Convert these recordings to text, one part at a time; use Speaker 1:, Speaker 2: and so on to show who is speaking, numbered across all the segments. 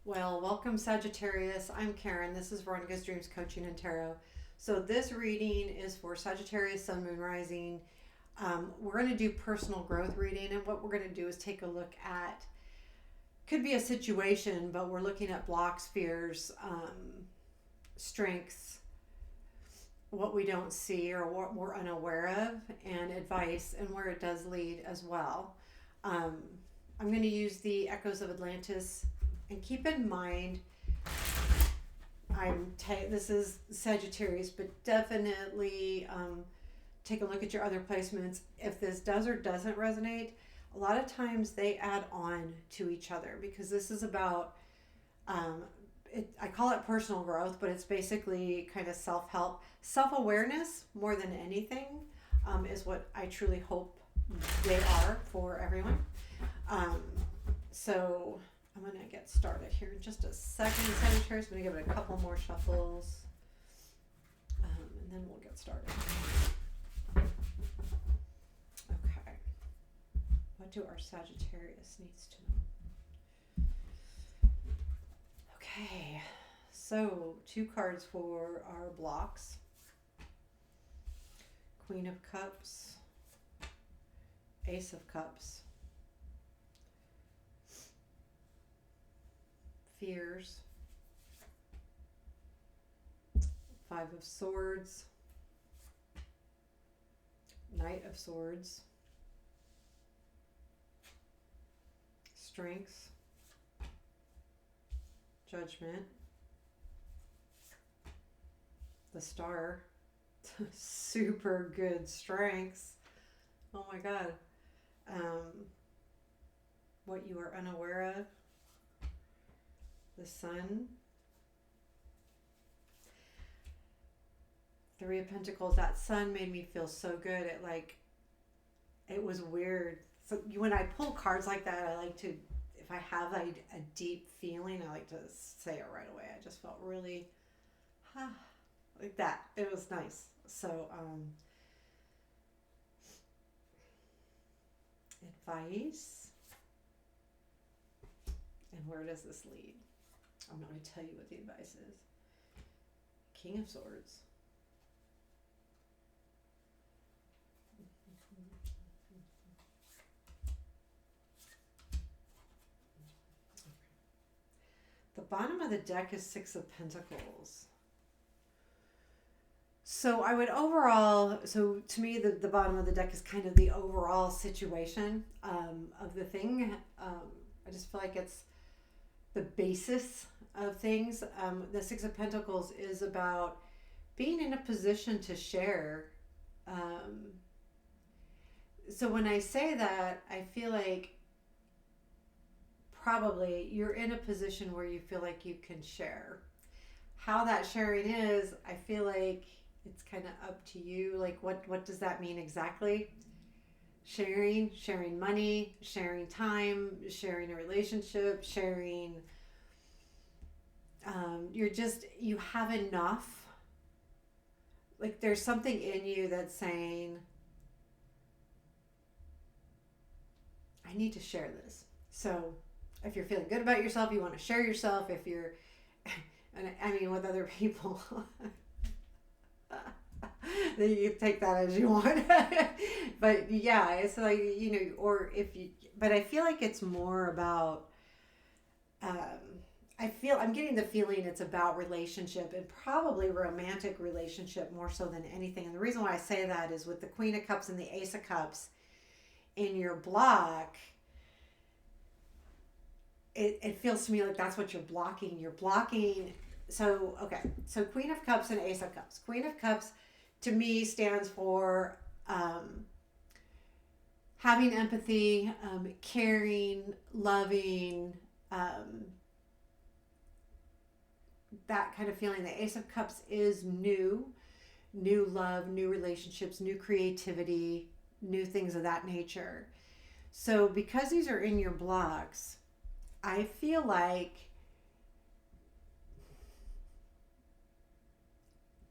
Speaker 1: Well, welcome Sagittarius. I'm Karen. This is Veronica's Dreams Coaching and Tarot. So this reading is for Sagittarius, Sun, Moon, Rising. We're going to do personal growth reading, and what we're going to do is take a look at, could be a situation, but we're looking at blocks, fears, strengths, what we don't see or what we're unaware of, and advice, and where it does lead as well. Um, I'm going to use the Echoes of Atlantis, and keep in mind, this is Sagittarius, but definitely take a look at your other placements. If this does or doesn't resonate, a lot of times they add on to each other because this is about, I call it personal growth, but it's basically kind of self-help, self-awareness more than anything, is what I truly hope they are for everyone. So I'm going to get started here in just a second. Sagittarius, I'm going to give it a couple more shuffles, and then we'll get started. Okay. What do our Sagittarius needs to know? Okay. So 2 cards for our blocks. Queen of Cups, Ace of Cups, fears, 5 of Swords, Knight of Swords, strengths, Judgment, the Star, super good strengths. Oh my God. What you are unaware of, the Sun, 3 of Pentacles. That Sun made me feel so good. It was weird. So when I pull cards like that, I like to, if I have a deep feeling, I like to say it right away. I just felt really, like that. It was nice. So, advice. And where does this lead? I'm not going to tell you what the advice is. King of Swords. The bottom of the deck is 6 of Pentacles. So I would overall, so to me, the bottom of the deck is kind of the overall situation of the thing. I just feel like it's the basis of things. The 6 of Pentacles is about being in a position to share. So when I say that, I feel like probably you're in a position where you feel like you can share. How that sharing is, I feel like it's kind of up to you. Like, what does that mean exactly? Sharing money, sharing time, sharing a relationship, sharing, you have enough. Like, there's something in you that's saying, I need to share this. So if you're feeling good about yourself, you want to share yourself. If you're, and I mean, with other people, then you take that as you want. But yeah, it's like, or if you, but I feel like it's more about, I'm getting the feeling it's about relationship, and probably romantic relationship more so than anything. And the reason why I say that is with the Queen of Cups and the Ace of Cups in your block, it feels to me like that's what you're blocking. You're blocking. So, okay. So Queen of Cups and Ace of Cups. Queen of Cups to me stands for having empathy, caring, loving, that kind of feeling. The Ace of Cups is new love, new relationships, new creativity, new things of that nature. So because these are in your blocks, I feel like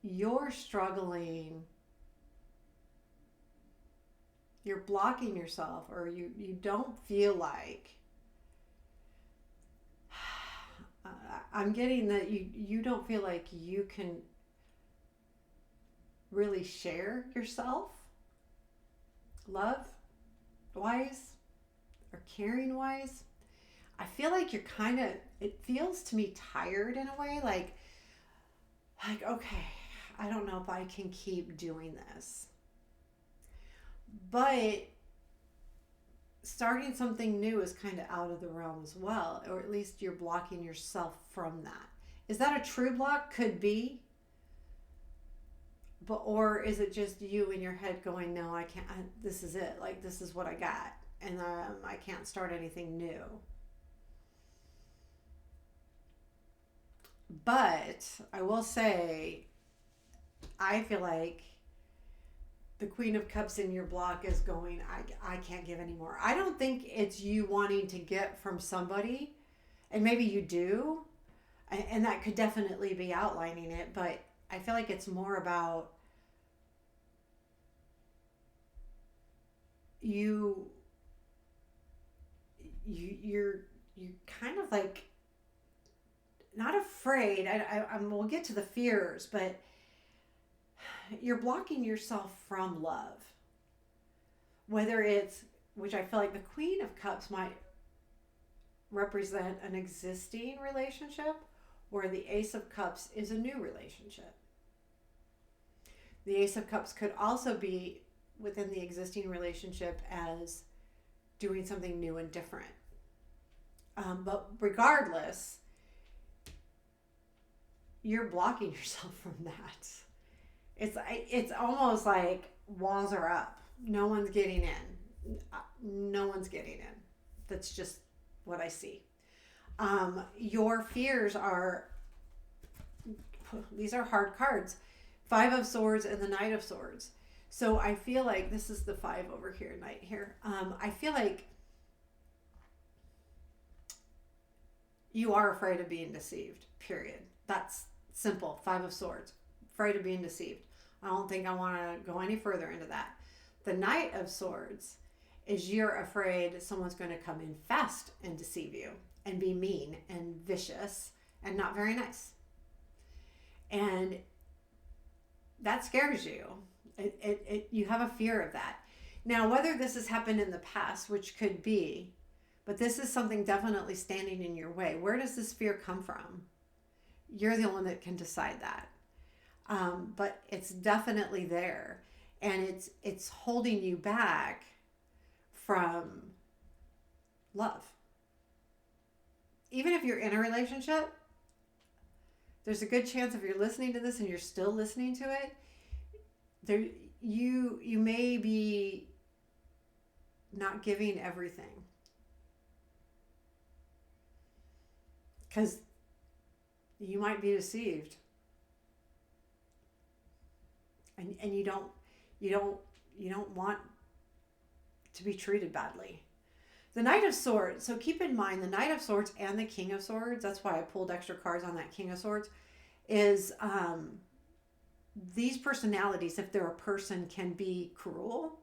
Speaker 1: you're struggling, you're blocking yourself, or you don't feel like I'm getting that you don't feel like you can really share yourself love wise or caring wise. I feel like you're kind of, it feels to me tired in a way, like okay, I don't know if I can keep doing this. But starting something new is kind of out of the realm as well, or at least you're blocking yourself from that. Is that a true block? Could be. But or is it just you in your head going, no, I can't. This is it. Like this is what I got, and I can't start anything new. But I will say, I feel like the Queen of Cups in your block is going, I can't give anymore. I don't think it's you wanting to get from somebody, and maybe you do, and that could definitely be outlining it, but I feel like it's more about you you're kind of like not afraid. We'll get to the fears, but you're blocking yourself from love. Whether it's, which I feel like the Queen of Cups might represent an existing relationship, or the Ace of Cups is a new relationship. The Ace of Cups could also be within the existing relationship as doing something new and different. But regardless, you're blocking yourself from that. It's almost like walls are up. No one's getting in. No one's getting in. That's just what I see. Your fears are, these are hard cards. Five of Swords and the Knight of Swords. So I feel like this is the five over here, Knight here. I feel like you are afraid of being deceived, period. That's simple. Five of Swords. Afraid of being deceived. I don't think I want to go any further into that. The Knight of Swords is you're afraid someone's going to come in fast and deceive you and be mean and vicious and not very nice. And that scares you. You have a fear of that. Now, whether this has happened in the past, which could be, but this is something definitely standing in your way. Where does this fear come from? You're the only one that can decide that. But it's definitely there, and it's holding you back from love. Even if you're in a relationship, there's a good chance if you're listening to this and you're still listening to it, there you may be not giving everything, because you might be deceived, and you don't want to be treated badly. The Knight of Swords. So keep in mind the Knight of Swords and the King of Swords. That's why I pulled extra cards on that King of Swords. Is these personalities, if they're a person, can be cruel.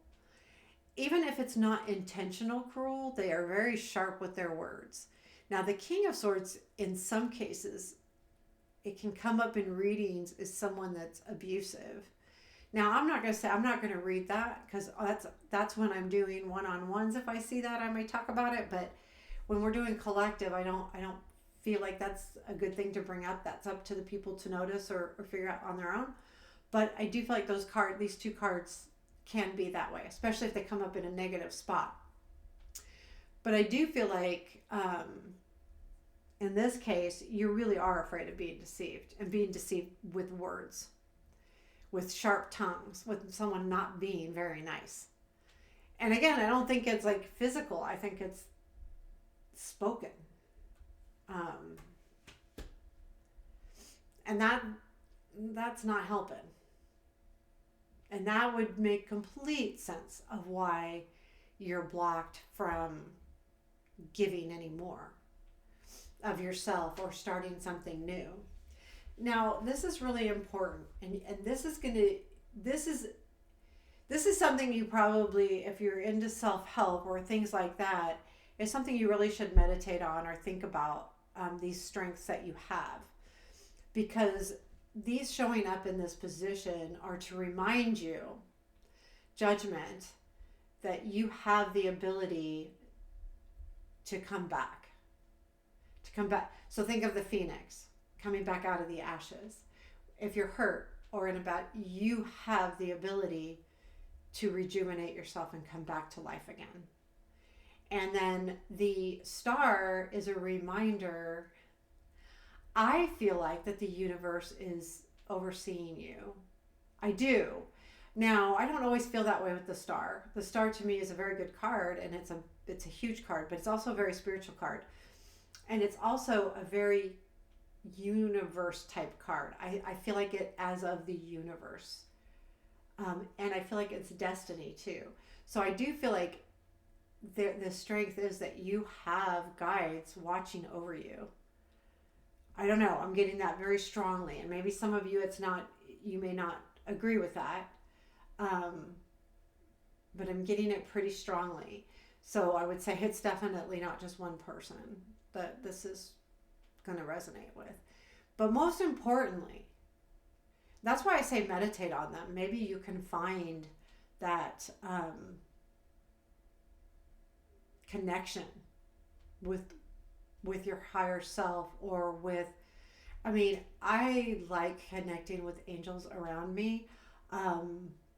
Speaker 1: Even if it's not intentional cruel, they are very sharp with their words. Now, the King of Swords, in some cases, it can come up in readings as someone that's abusive. Now, I'm not going to read that, because that's when I'm doing one-on-ones. If I see that, I may talk about it. But when we're doing collective, I don't feel like that's a good thing to bring up. That's up to the people to notice or figure out on their own. But I do feel like these two cards can be that way, especially if they come up in a negative spot. But I do feel like in this case, you really are afraid of being deceived, and being deceived with words, with sharp tongues, with someone not being very nice. And again, I don't think it's like physical. I think it's spoken. And that's not helping. And that would make complete sense of why you're blocked from giving any more of yourself or starting something new. Now, this is really important, and this is something you probably, if you're into self-help or things like that, is something you really should meditate on or think about these strengths that you have, because these showing up in this position are to remind you, judgment, that you have the ability to come back. To come back. So think of the phoenix coming back out of the ashes. If you're hurt or in a bad, you have the ability to rejuvenate yourself and come back to life again. And then the star is a reminder. I feel like that the universe is overseeing you. I do. Now, I don't always feel that way with the star. The star to me is a very good card, and it's a huge card, but it's also a very spiritual card. And it's also a very universe type card. I feel like it as of the universe. And I feel like it's destiny too. So I do feel like the strength is that you have guides watching over you. I don't know. I'm getting that very strongly. And maybe some of you, you may not agree with that. But I'm getting it pretty strongly. So I would say it's definitely not just one person that this is going to resonate with. But most importantly, that's why I say meditate on them. Maybe you can find that connection with your higher self, or with, I like connecting with angels around me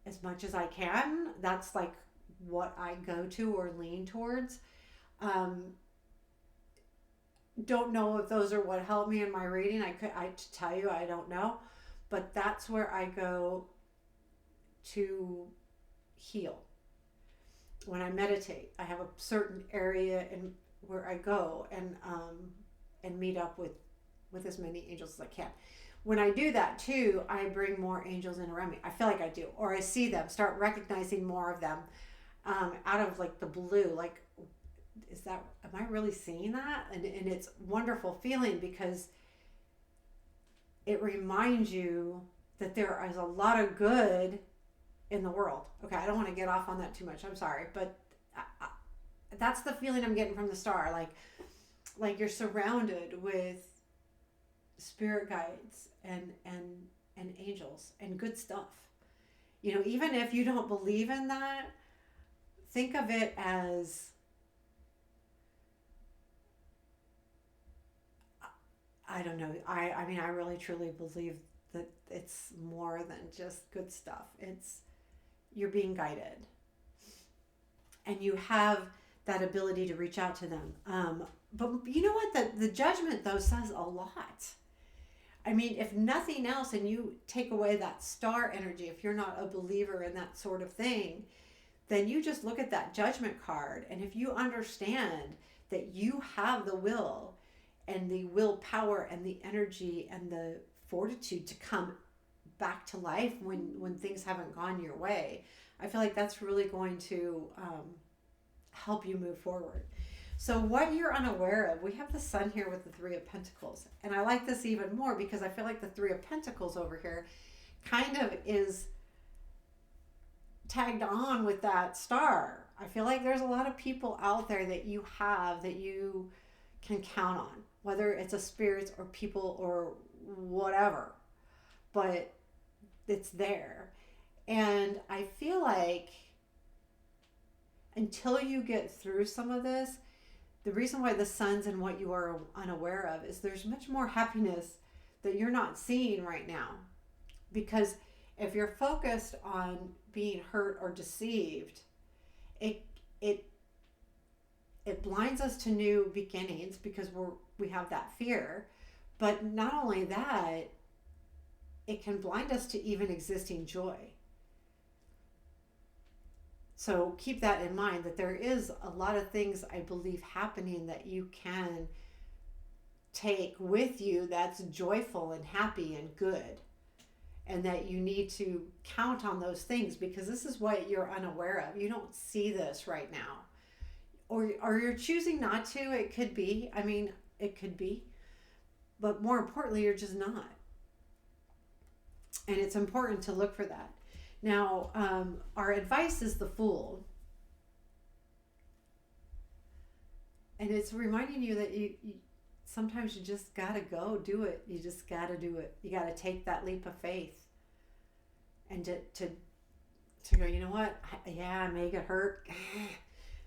Speaker 1: as much as I can. That's like what I go to or lean towards. Don't know if those are what helped me in my reading. I tell you, I don't know, but that's where I go to heal. When I meditate, I have a certain area where I go and meet up with as many angels as I can. When I do that too, I bring more angels in around me. I feel like I do, or I see them, start recognizing more of them out of like the blue. Like, am I really seeing that? And it's a wonderful feeling, because it reminds you that there is a lot of good in the world. Okay, I don't want to get off on that too much. I'm sorry, but that's the feeling I'm getting from the star. Like you're surrounded with spirit guides and angels and good stuff. You know, even if you don't believe in that, think of it as, I don't know. I mean, I really truly believe that it's more than just good stuff. You're being guided, and you have that ability to reach out to them. But you know what? The judgment though says a lot. I mean, if nothing else, and you take away that star energy, if you're not a believer in that sort of thing, then you just look at that judgment card, and if you understand that you have the will and the willpower and the energy and the fortitude to come back to life when things haven't gone your way, I feel like that's really going to help you move forward. So what you're unaware of, we have the sun here with the Three of Pentacles. And I like this even more because I feel like the Three of Pentacles over here kind of is tagged on with that star. I feel like there's a lot of people out there that you have that you can count on, whether it's a spirit or people or whatever, but it's there. And I feel like until you get through some of this, the reason why the sun's in what you are unaware of is there's much more happiness that you're not seeing right now. Because if you're focused on being hurt or deceived, it blinds us to new beginnings, because we have that fear. But not only that, it can blind us to even existing joy. So keep that in mind, that there is a lot of things, I believe, happening that you can take with you that's joyful and happy and good. And that you need to count on those things, because this is what you're unaware of. You don't see this right now. Or you're choosing not to. It could be. I mean, it could be. But more importantly, you're just not. And it's important to look for that. Now, our advice is the Fool. And it's reminding you that sometimes you just gotta go do it. You just gotta do it. You gotta take that leap of faith and to go, you know what? Yeah, I may get hurt,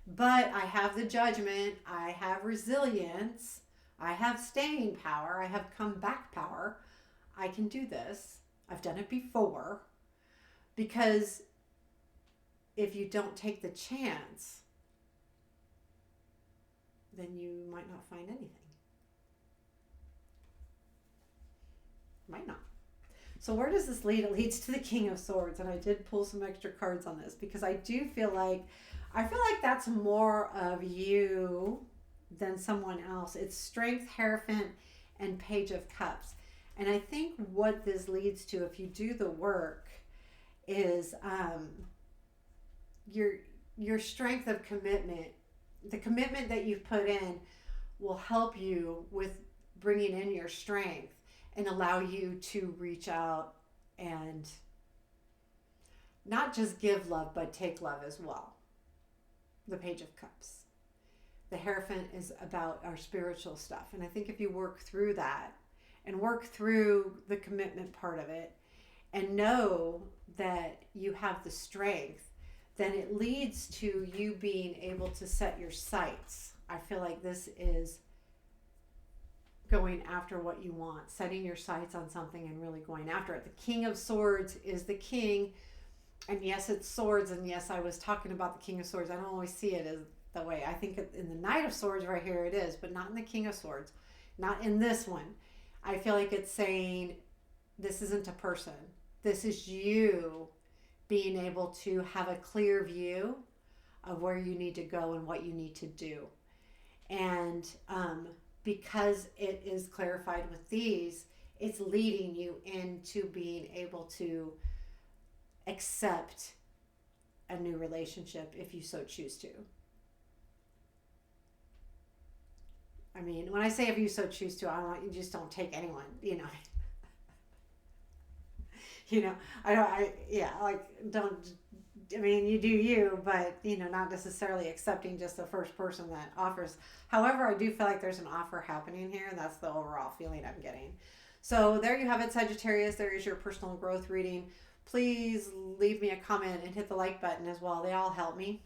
Speaker 1: but I have the judgment. I have resilience. I have staying power. I have comeback power. I can do this. I've done it before. Because if you don't take the chance, then you might not find anything. Might not. So where does this lead? It leads to the King of Swords, and I did pull some extra cards on this because I feel like that's more of you than someone else. It's Strength, Hierophant, and Page of Cups. And I think what this leads to, if you do the work, is your strength of commitment. The commitment that you've put in will help you with bringing in your strength and allow you to reach out and not just give love, but take love as well. The Page of Cups. The Hierophant is about our spiritual stuff. And I think if you work through that and work through the commitment part of it and know that you have the strength, then it leads to you being able to set your sights. I feel like this is going after what you want, setting your sights on something and really going after it. The King of Swords is the king, and yes, it's swords, and yes, I was talking about the King of Swords. I don't always see it as the way. I think in the Knight of Swords right here it is, but not in the King of Swords, not in this one. I feel like it's saying this isn't a person. This is you being able to have a clear view of where you need to go and what you need to do. And because it is clarified with these, it's leading you into being able to accept a new relationship if you so choose to. I mean, when I say if you so choose to, I don't want you just don't take anyone, you know. You know, I mean, you do you, but, you know, not necessarily accepting just the first person that offers. However, I do feel like there's an offer happening here, and that's the overall feeling I'm getting. So there you have it, Sagittarius. There is your personal growth reading. Please leave me a comment and hit the like button as well. They all help me.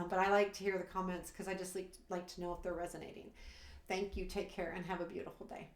Speaker 1: But I like to hear the comments because I just like to know if they're resonating. Thank you. Take care and have a beautiful day.